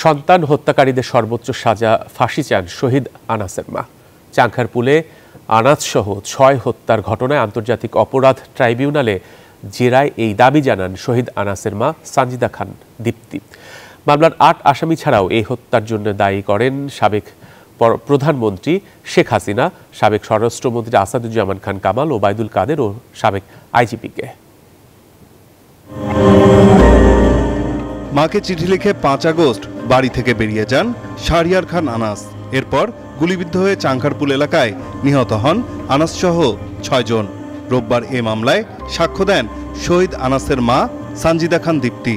সন্তান হত্যাকারীদের সর্বোচ্চ সাজা ফাঁসি চান শহীদ আনাসের মা। চাংখারপুলে আনাসসহ ৬ হত্যার ঘটনায় আন্তর্জাতিক অপরাধ ট্রাইব্যুনালে জেরায় এই দাবি জানান শহীদ আনাসের মা সানজিদা খান দীপ্তি। মামলার ৮ আসামি ছাড়াও এই হত্যার জন্য দায়ী করেন সাবেক প্রধানমন্ত্রী শেখ হাসিনা, সাবেক স্বরাষ্ট্রমন্ত্রী আসাদুজ্জামান খান কামাল, ওবায়দুল কাদের ও সাবেক আইজিপিকে। মাকে চিঠি লিখে ৫ আগস্ট বাড়ি থেকে বেরিয়ে যান শাহরিয়ার খান আনাস। এরপর গুলিবিদ্ধ হয়ে চাংখারপুল এলাকায় নিহত হন আনাস সহ ৬ জন। রোববার এ মামলায় সাক্ষ্য দেন শহীদ আনাসের মা সানজিদা খান দীপ্তি।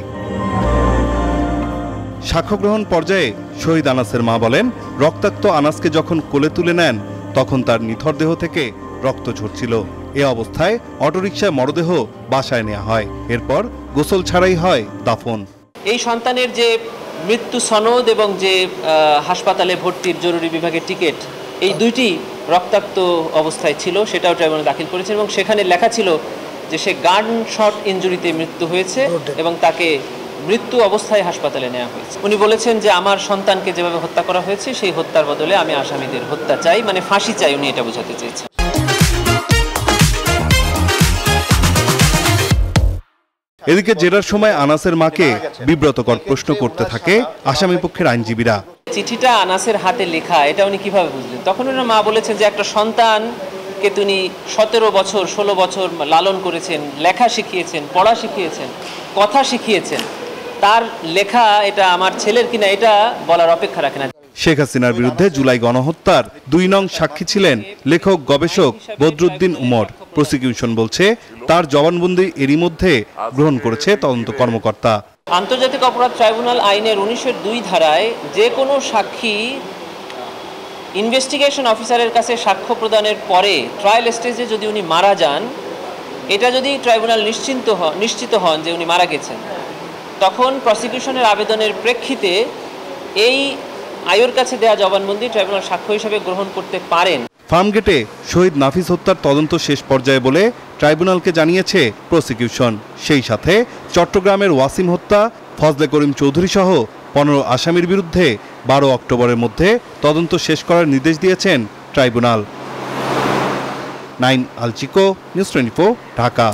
সাক্ষ্য গ্রহণ পর্যায়ে শহীদ আনাসের মা বলেন, রক্তাক্ত আনাসকে যখন কোলে তুলে নেন তখন তার নিথর দেহ থেকে রক্ত ঝরছিল। এ অবস্থায় অটোরিকশায় মরদেহ বাসায় নেওয়া হয়। এরপর গোসল ছাড়াই হয় দাফন। এই সন্তানের যে মৃত্যু সনদ এবং যে হাসপাতালে ভর্তির জরুরি বিভাগের টিকিট, এই দুইটি রক্তাক্ত অবস্থায় ছিল, সেটাও ট্রাইব্যুনালে দাখিল করেছেন এবং সেখানে লেখা ছিল যে সে গান শট ইনজুরিতে মৃত্যু হয়েছে এবং তাকে মৃত্যু অবস্থায় হাসপাতালে নেওয়া হয়েছে। উনি বলেছেন যে আমার সন্তানকে যেভাবে হত্যা করা হয়েছে সেই হত্যার বদলে আমি আসামিদের হত্যা চাই, মানে ফাঁসি চাই, উনি এটা বোঝাতে চেয়েছেন। এদিকে জেরার সময় আনাসের মাকে বিব্রতকর প্রশ্ন করতে থাকে আসামি পক্ষের আইনজীবীরা। চিঠিটা আনাসের হাতে লেখা, এটা উনি কিভাবে বুঝলেন? তখন ওনার মা বলেছেন যে একটা সন্তানকে তিনি ১৭ বছর ১৬ বছর লালন করেছেন, লেখা শিখিয়েছেন, পড়া শিখিয়েছেন, কথা শিখিয়েছেন, তার লেখা এটা আমার ছেলের কিনা এটা বলার অপেক্ষা রাখে না। শেখ হাসিনার বিরুদ্ধে জুলাই গণহত্যার ২ নং সাক্ষী ছিলেন লেখক গবেষক বদরুদ্দিন উমর। প্রসিকিউশন বলছে তার জবানবন্দি এরই মধ্যে গ্রহণ করেছে তদন্ত কর্মকর্তা। আন্তর্জাতিক অপরাধ ট্রাইব্যুনাল আইনের ১৯০২ ধারায় যে কোনো সাক্ষী ইনভেস্টিগেশন অফিসারের কাছে সাক্ষ্য প্রদানের পরে ট্রায়াল স্টেজে যদি উনি মারা যান, এটা যদি ট্রাইব্যুনাল নিশ্চিত হন যে উনি মারা গেছেন, তখন প্রসিকিউশনের আবেদনের প্রেক্ষিতে এই আয়োর কাছে দেয়া জবানবন্দি ট্রাইব্যুনাল সাক্ষ্য হিসেবে গ্রহণ করতে পারেন। ফার্মগেটে শহীদ নাফিস হত্যার তদন্ত শেষ পর্যায়ে বলে ট্রাইব্যুনালকে জানিয়েছে প্রসিকিউশন। সেই সাথে চট্টগ্রামের ওয়াসিম হত্যা, ফজলে করিম চৌধুরী সহ ১৫ আসামির বিরুদ্ধে ১২ অক্টোবরের মধ্যে তদন্ত শেষ করার নির্দেশ দিয়েছেন ট্রাইব্যুনাল। নাইন আলচিকো, নিউজ 24, ঢাকা।